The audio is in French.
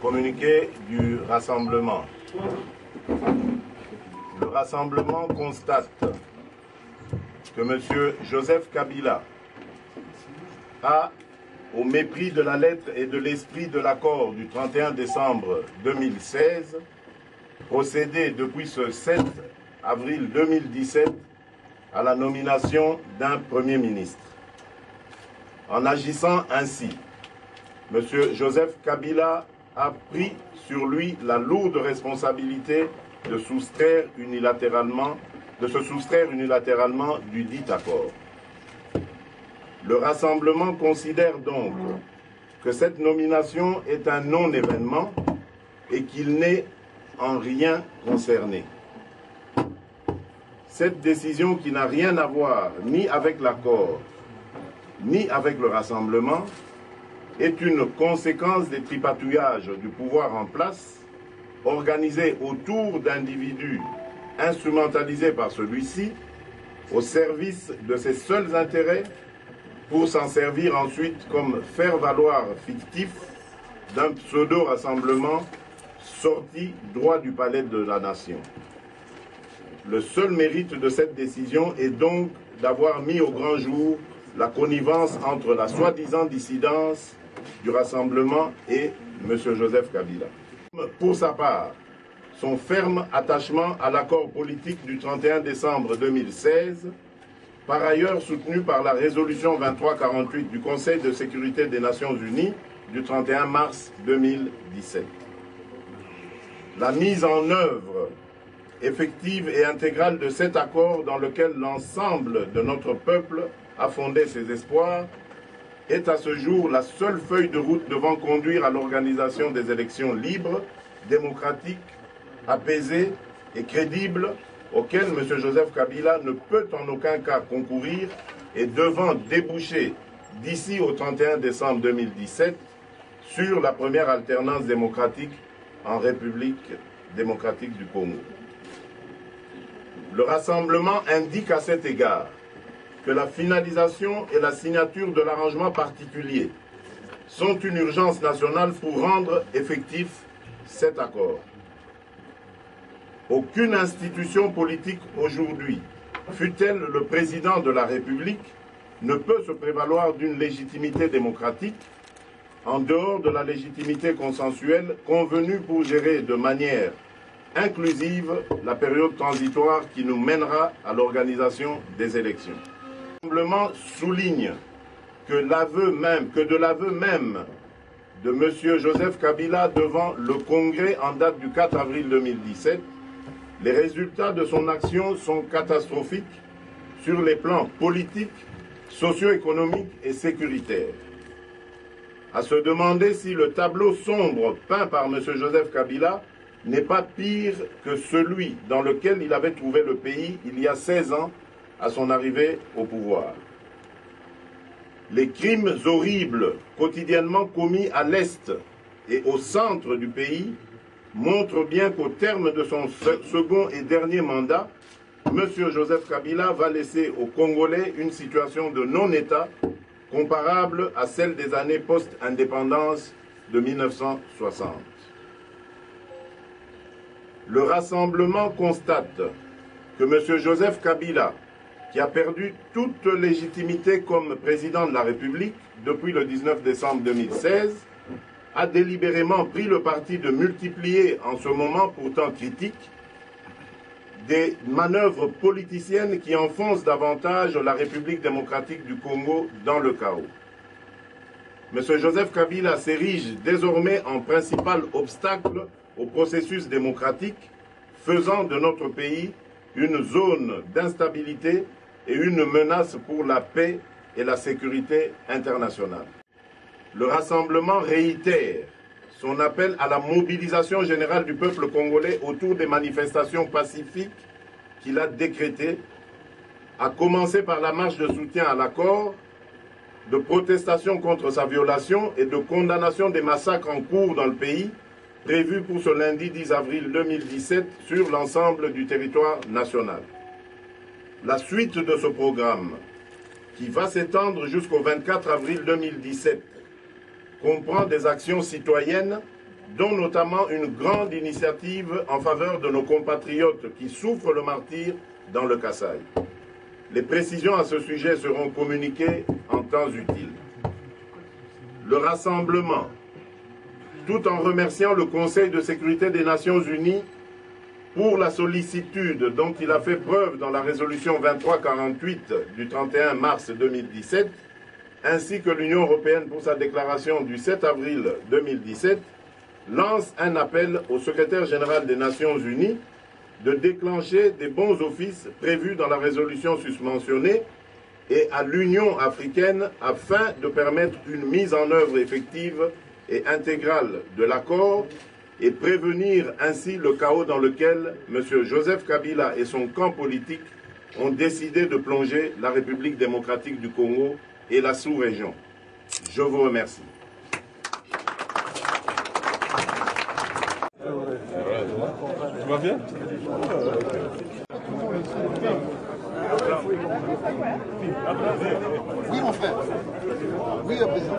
Communiqué du rassemblement. Le rassemblement constate que M. Joseph Kabila a, au mépris de la lettre et de l'esprit de l'accord du 31 décembre 2016, procédé depuis ce 7 avril 2017 à la nomination d'un Premier ministre. En agissant ainsi, M. Joseph Kabila a pris sur lui la lourde responsabilité de se soustraire unilatéralement du dit accord. Le rassemblement considère donc que cette nomination est un non-événement et qu'il n'est en rien concerné. Cette décision, qui n'a rien à voir ni avec l'accord ni avec le rassemblement, est une conséquence des tripatouillages du pouvoir en place, organisés autour d'individus instrumentalisés par celui-ci, au service de ses seuls intérêts, pour s'en servir ensuite comme faire-valoir fictif d'un pseudo-rassemblement sorti droit du palais de la nation. Le seul mérite de cette décision est donc d'avoir mis au grand jour la connivence entre la soi-disant dissidence du rassemblement et M. Joseph Kabila. Pour sa part, son ferme attachement à l'accord politique du 31 décembre 2016, par ailleurs soutenu par la résolution 2348 du Conseil de sécurité des Nations Unies du 31 mars 2017. La mise en œuvre effective et intégrale de cet accord, dans lequel l'ensemble de notre peuple a fondé ses espoirs, est à ce jour la seule feuille de route devant conduire à l'organisation des élections libres, démocratiques, apaisées et crédibles, auxquelles M. Joseph Kabila ne peut en aucun cas concourir, et devant déboucher d'ici au 31 décembre 2017 sur la première alternance démocratique en République démocratique du Congo. Le rassemblement indique à cet égard que la finalisation et la signature de l'arrangement particulier sont une urgence nationale pour rendre effectif cet accord. Aucune institution politique aujourd'hui, fût-elle le président de la République, ne peut se prévaloir d'une légitimité démocratique en dehors de la légitimité consensuelle convenue pour gérer de manière inclusive la période transitoire qui nous mènera à l'organisation des élections. Le rassemblement souligne que de l'aveu même de M. Joseph Kabila devant le Congrès en date du 4 avril 2017, les résultats de son action sont catastrophiques sur les plans politiques, socio-économiques et sécuritaires. À se demander si le tableau sombre peint par M. Joseph Kabila n'est pas pire que celui dans lequel il avait trouvé le pays il y a 16 ans à son arrivée au pouvoir. Les crimes horribles quotidiennement commis à l'Est et au centre du pays montrent bien qu'au terme de son second et dernier mandat, M. Joseph Kabila va laisser aux Congolais une situation de non-État comparable à celle des années post-indépendance de 1960. Le rassemblement constate que M. Joseph Kabila, qui a perdu toute légitimité comme président de la République depuis le 19 décembre 2016, a délibérément pris le parti de multiplier, en ce moment pourtant critique, des manœuvres politiciennes qui enfoncent davantage la République démocratique du Congo dans le chaos. M. Joseph Kabila s'érige désormais en principal obstacle au processus démocratique, faisant de notre pays une zone d'instabilité et une menace pour la paix et la sécurité internationale. Le rassemblement réitère son appel à la mobilisation générale du peuple congolais autour des manifestations pacifiques qu'il a décrétées, à commencer par la marche de soutien à l'accord, de protestation contre sa violation et de condamnation des massacres en cours dans le pays, prévus pour ce lundi 10 avril 2017 sur l'ensemble du territoire national. La suite de ce programme, qui va s'étendre jusqu'au 24 avril 2017, comprend des actions citoyennes dont notamment une grande initiative en faveur de nos compatriotes qui souffrent le martyre dans le Kasaï. Les précisions à ce sujet seront communiquées en temps utile. Le rassemblement, tout en remerciant le Conseil de sécurité des Nations Unies pour la sollicitude dont il a fait preuve dans la résolution 2348 du 31 mars 2017, ainsi que l'Union européenne pour sa déclaration du 7 avril 2017, lance un appel au secrétaire général des Nations Unies de déclencher des bons offices prévus dans la résolution susmentionnée et à l'Union africaine afin de permettre une mise en œuvre effective et intégrale de l'accord et prévenir ainsi le chaos dans lequel M. Joseph Kabila et son camp politique ont décidé de plonger la République démocratique du Congo et la sous-région. Je vous remercie. Tu vas bien? Oui, mon frère. Oui, président.